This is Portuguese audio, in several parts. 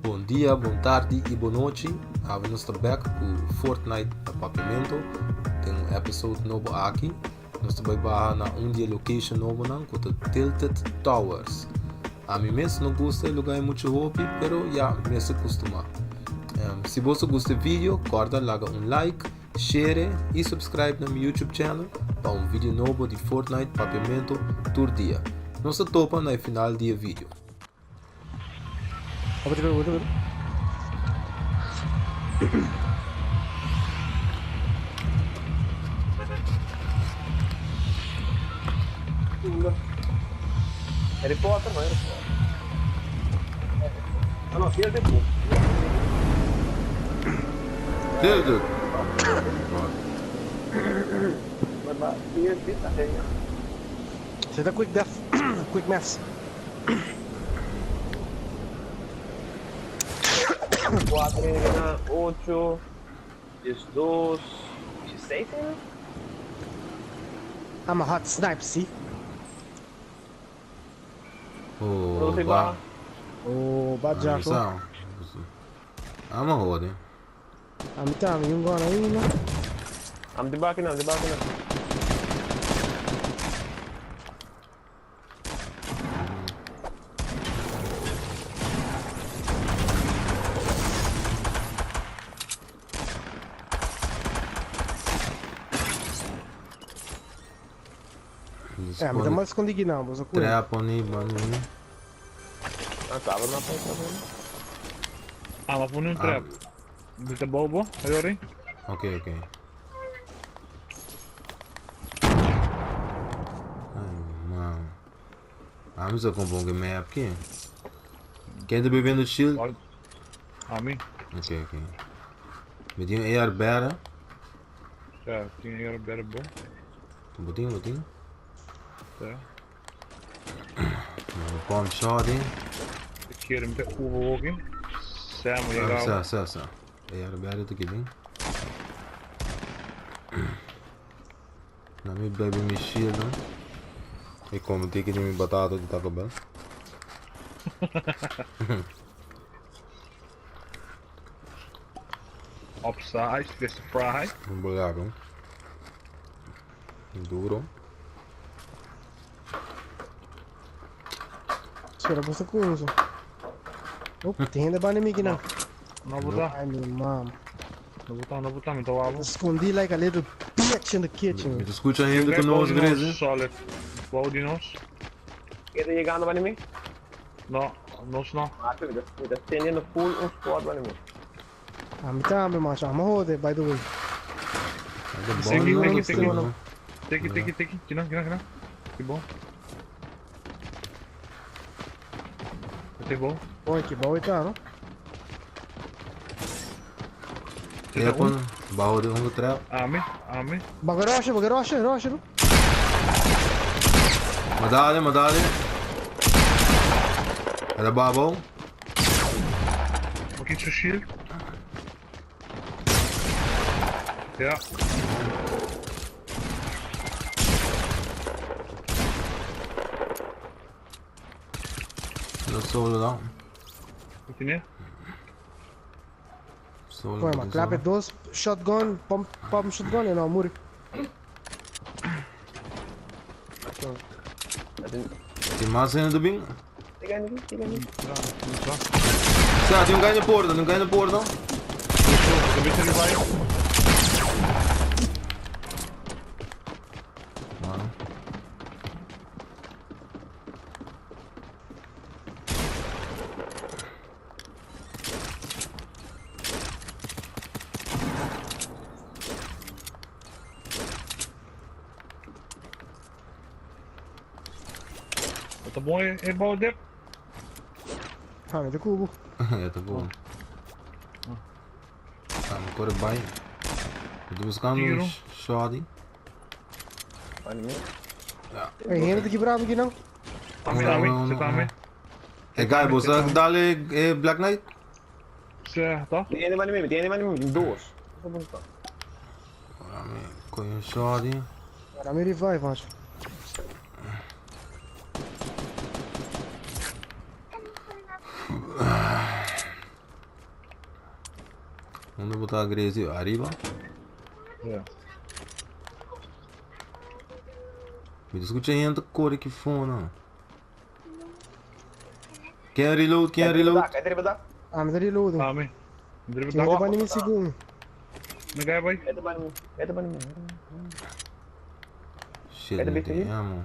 Bom dia, boa tarde e boa noite. Nós estamos back com Fortnite Papiamento. Tem episode novo aqui. Nós estamos na dia location novo com o Tilted Towers. A mim mesmo não gosta, o lugar é muito hobby, mas já me se acostuma. Se você gosta do vídeo, corta, larga like, share e subscribe no meu YouTube channel para vídeo novo de Fortnite Papiamento todo dia. Nós topa no final do vídeo. Harry Potter, não é? Ah, não, filha de boa. Dude. Mas filha de tá bem. Você dá quick death, quick mess. 4, 8, 12, 16, né? I'm a hot sniper, see? Oh, Ba. Oh, bad job. I'm a hoodie. I'm telling you, gonna aí, né? I'm debacking now, É, mas tá mais escondido não, você cuida. Trap on it, man. Ah, tava na frente também. Ah, mas põe um trap. Dito bobo, ayori. Okay. Ai, mano. Vamos a comprar um map aqui. Quem tá bebendo shield? A mim? Ok. Me tem um AR better. Já, tinha era better bom. Botinho. Já. Bomb shot in. Aqui era muito overwalking. Sam, legal. Sa. AR better to kill. Na me bebe me shield, não? E como tem que me batata de Taco Bell. Upside, best fry. Um bolago. Duro. Espera, você coisa. Opa, tem ainda banner aqui não. Não botar, Ai, meu mano. não botar, me tava. Escondi like a little bitch in the kitchen. Me escuta ainda com nós, Greze? Solid. Qual de nós? Quer chegar no anime? Não, nós não. Ah, tu me estendendo full um squad no anime. Ah, me tá, meu macho. I'm a hoder, by the way. Take. Gina. Que bom. Que bom. Oi, que bom tá, não? Trap on. Baho de um trap. Ame. Bagarosha, não? Madali. Ada babo. Aqui seu shield. Ja. Não solo não. Continua. Solo. Põe, mas clap é 2, shotgun, pump shotgun e não, muri. Tem mais ainda do bem? Chega ali. Tem um ganho na porta, Também ele vai. Mano. Tá bom, é balde. Ah, me dá cubo. É, tá bom. Agora bem. Eu tô buscando Tiro. um shot. Anime. Ei, ainda tá quebrado aqui não? Você tá bem? É, Guy, você dá-lhe Black Knight? Certo. Tem anime, duas. Com um shot. Agora me revive, macho. Onde botar a Gracie? Arriba? É. Me escuta aí, entra cor aqui fora. Quem reload? Quem reload? Kaya dito ba? Ah, mas ali lodo. Kami. Dari Tinha betul. de banho segundo. Nagaya bay. Ito ba naman? Ito ba naman? Shit, Pwede não ba tem ito? ammo.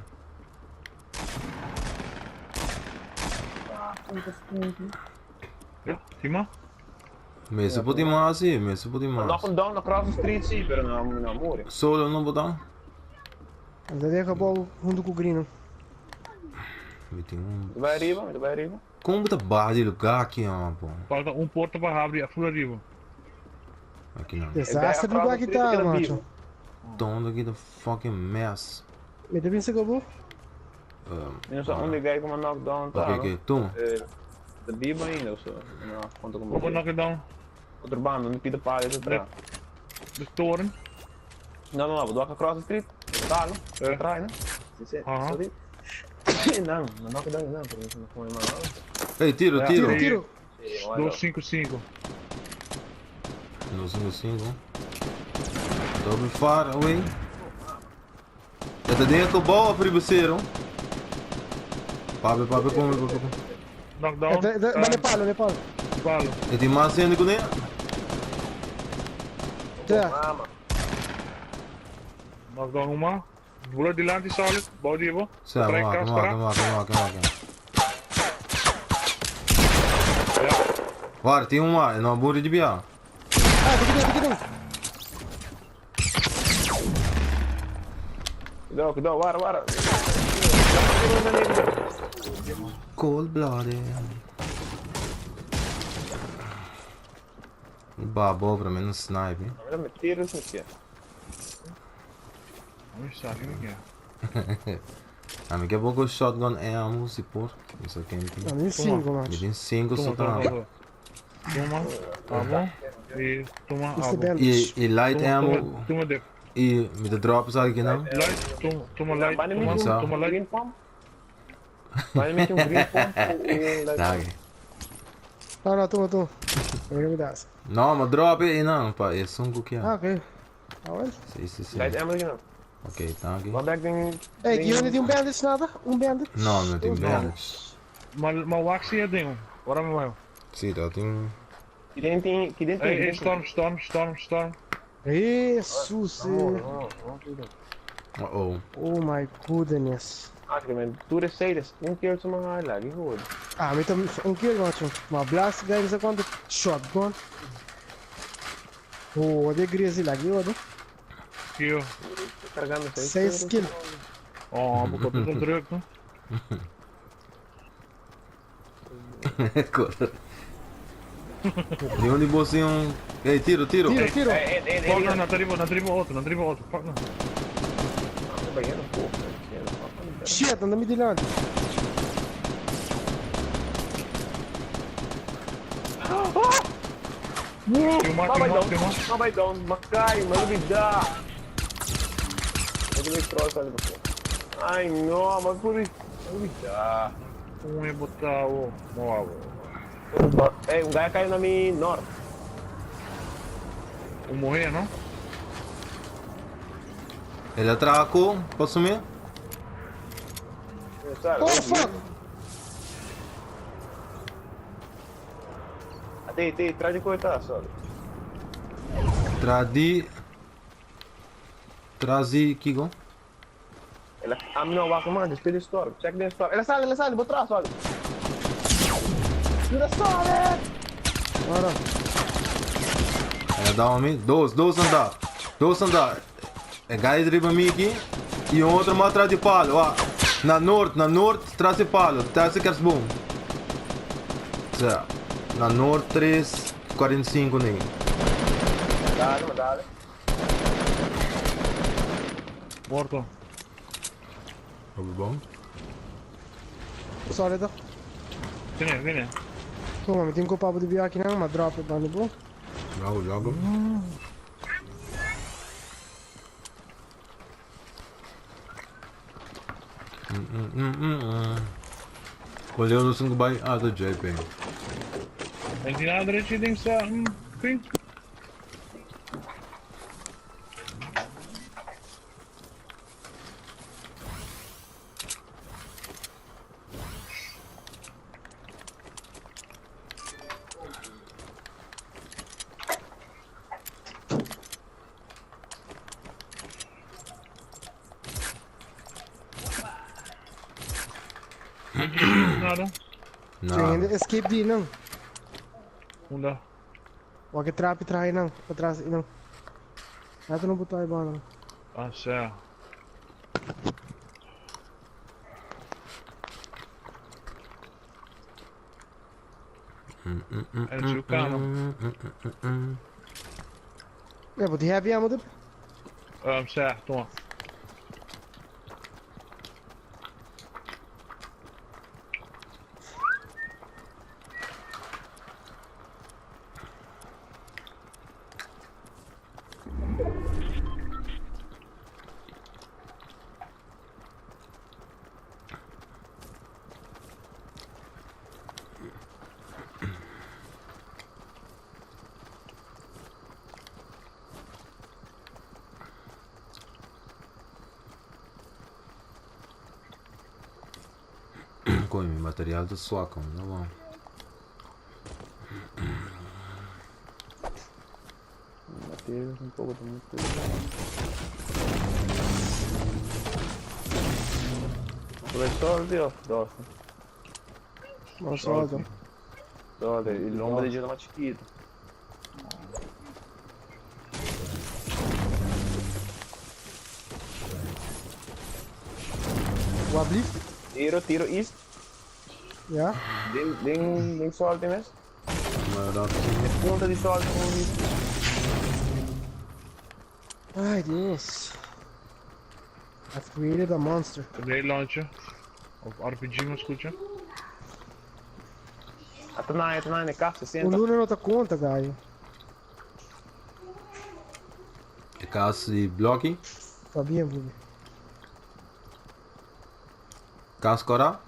Cima? Mas se pode mais, sim, mas se pode mais. Knock him down across the street, sim, pero não morre. Solo não botar? Mas ali acabou junto com o grino. Tem um. Ito ba arriba? Ito ba arriba? Como botar barra de lugar aqui, pô? Falta porta para abrir a full arriba. Aqui não. Desastre do lugar que tá, macho. Don't aqui the fucking mess. Me deve ser acabou? Yung sa only guy ko man knockdown ta. Ok, ok, toma. The biba ainda, so. Quanto como. Vou knock it down. Outro bando, não pida para isso atrás. De toren. Não, vou doar across the street. Talo. Try, né? Aham. Não, não knock down não, porque não foi mal. Ei, tiro, É, tiro. aí. Tiro. 255. 255. Double far away. Já tá dentro do boa, pribuceiro. Pabe, come. Knockdown. Vai Nepal. Palo. E tem mais cena com ele? Tá. Mama. Knockdown uma. Bullet di lanti solid. Body bo. Sai, Try come cross on. Guarda, tem um lá, não burro de biar. Ah, aqui dentro. Cuidado, vara. Cold blooded. Babou pra mim no snipe. Olha, me tira isso aqui. Vamos sair aqui. A mim que é pouco shotgun ammo, se por. Isso aqui é A mim 5, Me macho. tem 5 só Toma. tá. Toma. Tá bom? E toma Mr. água. Bandage. E light ammo. Toma dip. E me dá drops aqui não? Light. Toma light. Vai me Só. Toma light. green pump. Vai me green pump. Tá aqui. Não, toma. Eu me dá essa. Não, mas drop aí não, pá. É 5 que é. Ah, ok. Ah, well. Sim. Light ammo aqui não. Ok, tá aqui. Vai back tem. Ei, que onde tem bandage nada? Bandage? Não tem bandage. Mas waxy é dentro. Bora me vai. Sim, tá tem. Que dentro Ei, storm. Jesus. Oh. Oh my goodness. Acho que men, tu receitas, keer sa mga lagi hood. Ah, may kill, macho. Uma blast guy sa quanto shotgun. Oh, de Gracie lagi, olha. Aqui, ó. Carregando 6 kill. Ó, vou botar o drug, não? De onde você um. Ei, tiro. Tiro. Fuck, não tribo outro. Fuck, não. Banheiro, pô. Shit, anda me dilando. Filmar. Babay down, makay, malubida. Malubid troll ali po. Ai, no, malubida. Um ia botar o móvel. Gaya kayo namin north. O morrer, não? Ele atracou, posso sumir? Oh, fuck. Ate, traz de coitar, só. Trazi, Kigo. I'm not walking man, just the store. Check the store. Ela sale, vou trás, olha. Tira sale! Ora. Ela dá um me. Dois andar. É guy driba mim aqui. E um outro mais atrás de palo, ó. Na norte, traz de palo. Tá se queres bom. Na norte 345 nem. Madali. Morto. Tudo bom? Sólido. Vem. Toma, me tem que papo de viagem aqui não, mas drop é bom, bom. Jogo. Olhou no 5 by. Ah, do JP. Tem que ir na direita e tem que ser. Sim. nada. Não. Tem escape di não. Onde? O que trap trai não, para trás não. Já tu não botou aí bola. Ah, certo. É o carro. É, vou te heavy ammo de. Certo, toma. Coi, material do swacam, tá bom. Mateus, um pouco de muito. Soldi o dosta? Não solta. Soldi, il lombo di giro chiquito. O uplift? Tiro east. Ja. Ding soldi mes. Mas dá Punta di soldi com east. Ai, Deus. I've created a monster. Grenade launcher. Of RPG, mas escuta. Atanai, ne carro, O 60. Luna não tá conta, Gaio. é caso de blocking, Tá bem, Bubi. caso cora,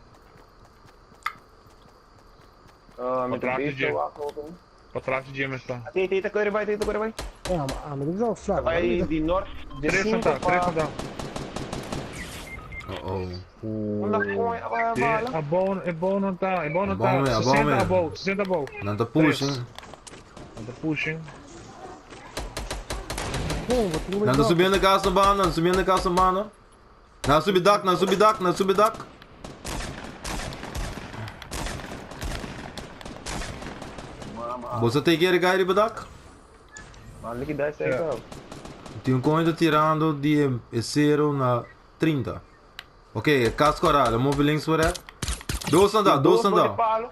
Met Contract een beetje Jim. wacht open. Pra trás de James tá. Tita, corre vai, tita, corre vai. Ja, maar dit is wel vlak. Vai de norte, de 3 5 tá, 3 para... tá. Onde põe a bala? É bom não tá. É bom não É bom tá. mesmo, é bom 60 mesmo. above, 60 above. não tá pushing, Não tá pushing. Bom, vou ter não tá subindo a casa na bana, não subindo a casa na bana. Não subi duck, não subi duck, não subi duck. Você tem que ir a ir duck? Mano, liquidar isso aí, cara. Tem um coisa tirando de 0 na 30. Ok, caso coral, move links for that. Dois andar. Palo.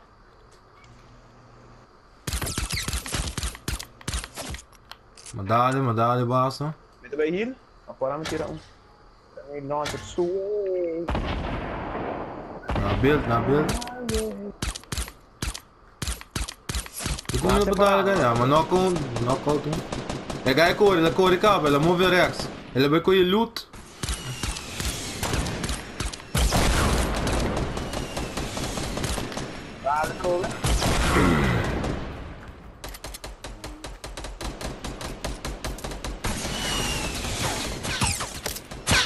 Medalha, basta. Met bij hier. Agora me tira um. Não, eu sou. Na build. Tu como ele medalha ganhar, mas knockout. É gai corre cabo, ele move rex. Ele vai com loot. Dale, troll.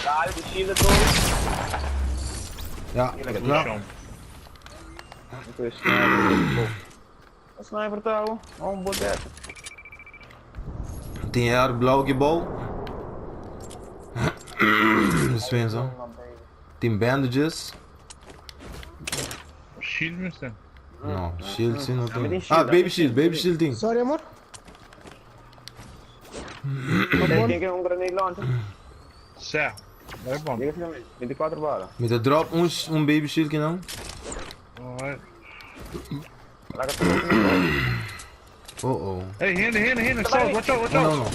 Dale, de shield, troll. Ja, No ja. chão. O sniper tá, ó, um boteco. Tem ar blauw gebouw. Deswegen zo. Tem bandages. Shield, mister. Não, shield sim, não tem tem. shield, Ah, baby shield tem. Sorry, amor. Tem que um grenade launcher. Certo. É bom. Diga finalmente, 24 balas. Met de drop baby shield que não. Alright. Larga tudo. Oh. Hey, hinder. South, watch out. Não.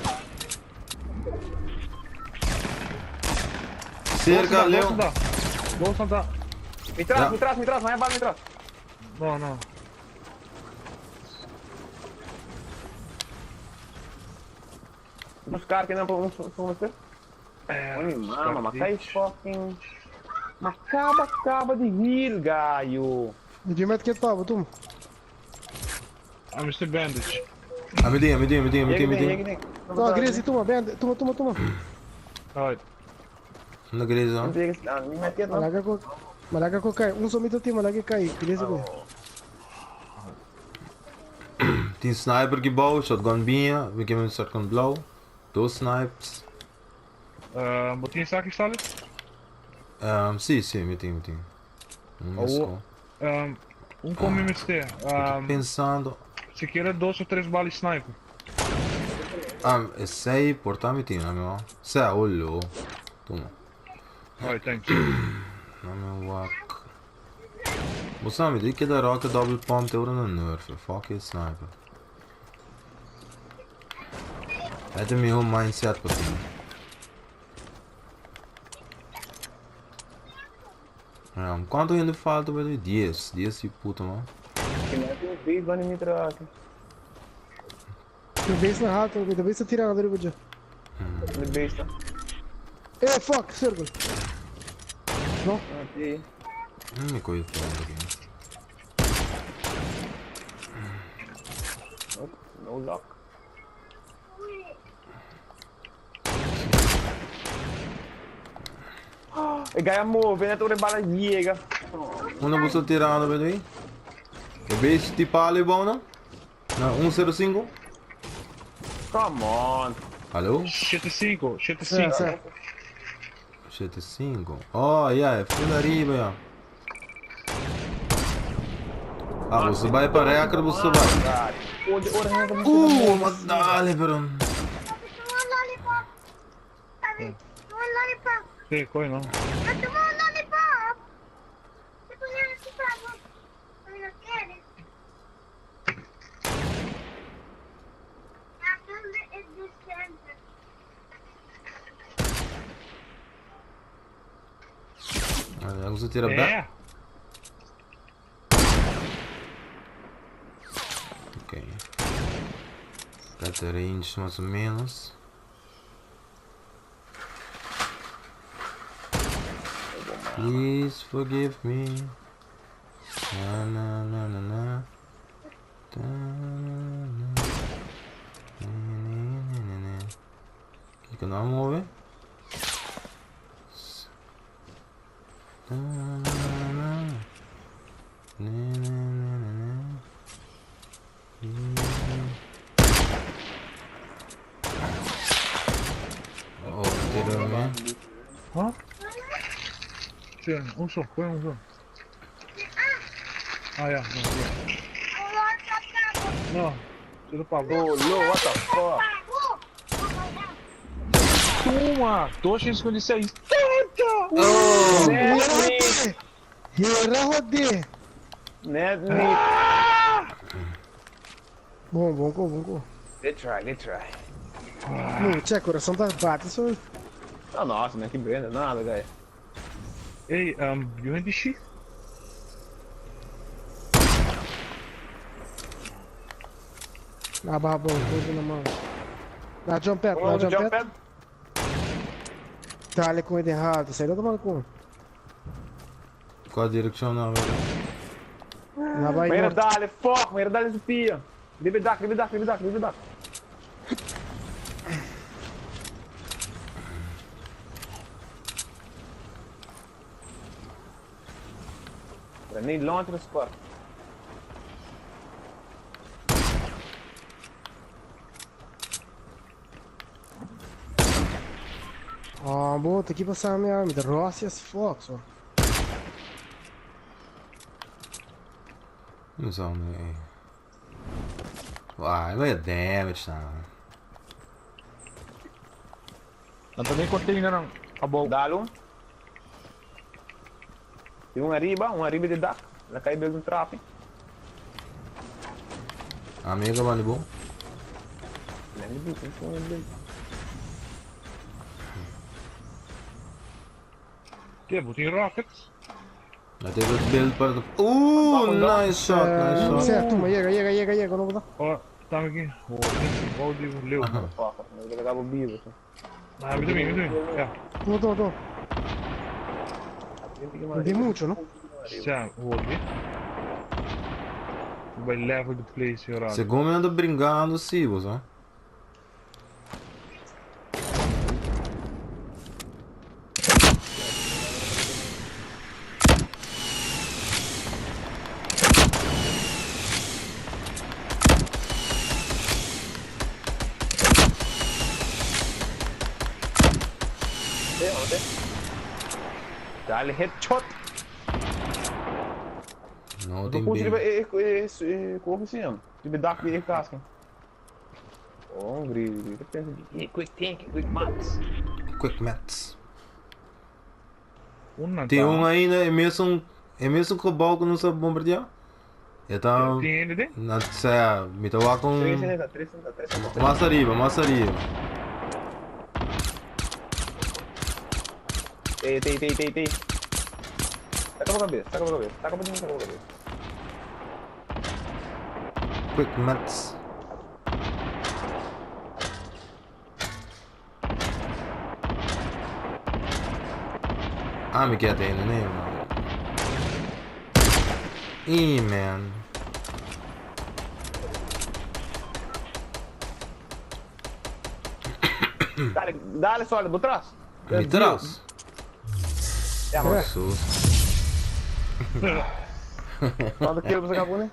Cerca, Leo. Bolsa tá. Me traz, vai a bala, me traz. Não. Os caras que não vão você. Olha, mama, mas cai fucking. Mas acaba de rir, gaio. Где меткет папа, Тум? I'm Mr. Bandage. Ah, me tem. Tá, Gracie, toma, toma. Alright. Na greza. Me mete não. Malaga ko cai. Um somito tem malaga cai. Gracie ko. Tem sniper gebouw, shotgun binha. We hebben een shotgun blauw. 2 snipes. Botinha saque solid? Sim, me tem. Let's go. Como MST. Pensando. Se quer 2 ou 3 balas de sniper. Esse aí, porta-me tem, não é? Se é, olho. Toma. Oi, thanks. Não é walk. Você me diz que da rock double pump tem hora no nerf. Fuck it, sniper. É do meu mindset para cima. Quanto ainda falta para 10? 10 e puta, mano. Que não é que os beis vão me trazer. Tem base na rata, tem base tirando ali, Budia. No beis tá. Fuck, circle. Não? Aqui. Me coisa falando aqui. Nope, no luck. E Gaia move, né? Tô de bala giga. Una busca tirando, velho. É base tipo ali, bom, não? 105? Come on. Alô? 75. Certo. 75. Oh, yeah, é full arriba, yeah. Você vai para a reacra, você vai. Mas dale, bro. Sim, coi não. Você tira back? Ok. Got range mais ou menos. Please forgive me. Na na na na na. O que não move? Oh, tirou, né? Hã? Sim, só, põe só. Yeah, não, tira pra Oh, no, what the fuck? Toma! 256. Oh! Hera roder! Net me. Bom. They try. Não, tchê, coração tá bate, isso. Ah, nossa, não é que brenda, nada, Gaia. Ei, you in the shit? Na barra boa, tô na mão. Na jump pad, na Vamos no jump jump pad. pad? Tá ali com ele errado, sai da tomando com. Qual a direção não, velho? Na vai Mira norte. dale, fuck, mira dale Sofia. Leave it duck. I need launch the spot. Ah, boa, tem que passar a minha arma. Rossi as fuck, só. Não são, né? Uai, vai damage, tá? Não tô nem container não. Acabou. Dale um. Tem um arriba de duck. Ela cai bem no trap. Amiga, vale bom? Que botin rockets? Jag teve ett bild på det. Nice shot, nice shot. Certo, toma, chega, não vou dar. Ó, tá aqui. O balde leu. Fuck, mas ele acaba vivo. Ah, me mim. É. Tô. Não tem muito, não? Já, o balde. Vai level do place, horário. Segundo anda brincando, sim, você. Dale headshot. tem Hoe bem. como se chama? Tipo, dá aqui e casca. Oh, grilo. Quick think, quick maths. Quick Mats. Tem Tá. ainda, é mesmo que o balco não sabe bombardear? Então, Tem ele, tem? não sei, me toca com. 3 Mais arriba, mais arriba. Tem. Taca pra cabeça. Taca pra dentro, taca pra cabeça. Quick Mats. Ah, me queda ainda, né, mano? Ih, man. Dale, sólido, por trás. Me traz. É, mano. Jesus. Quanto quilo você acabou, né?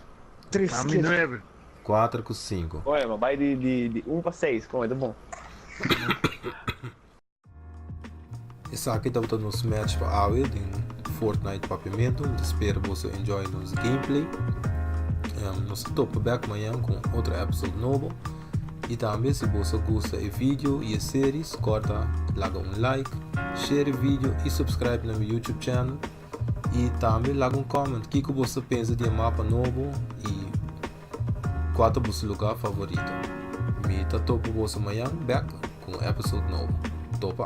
3 A quilos. 9. 4 com 5. Olha, mano, vai de 1 pra 6, como é, tá bom. Esse aqui tá botando nos match para AWE em Fortnite Papiamento. Espero que você enjoy nos gameplay. Nós topo back amanhã com outro episódio novo. E também se você gosta do vídeo e as séries, corta, larga like, share o vídeo e subscribe no meu YouTube channel. E também larga comment o que você pensa de mapa novo e qual é o seu lugar favorito. Me tá topo você amanhã back com episódio novo. Topa!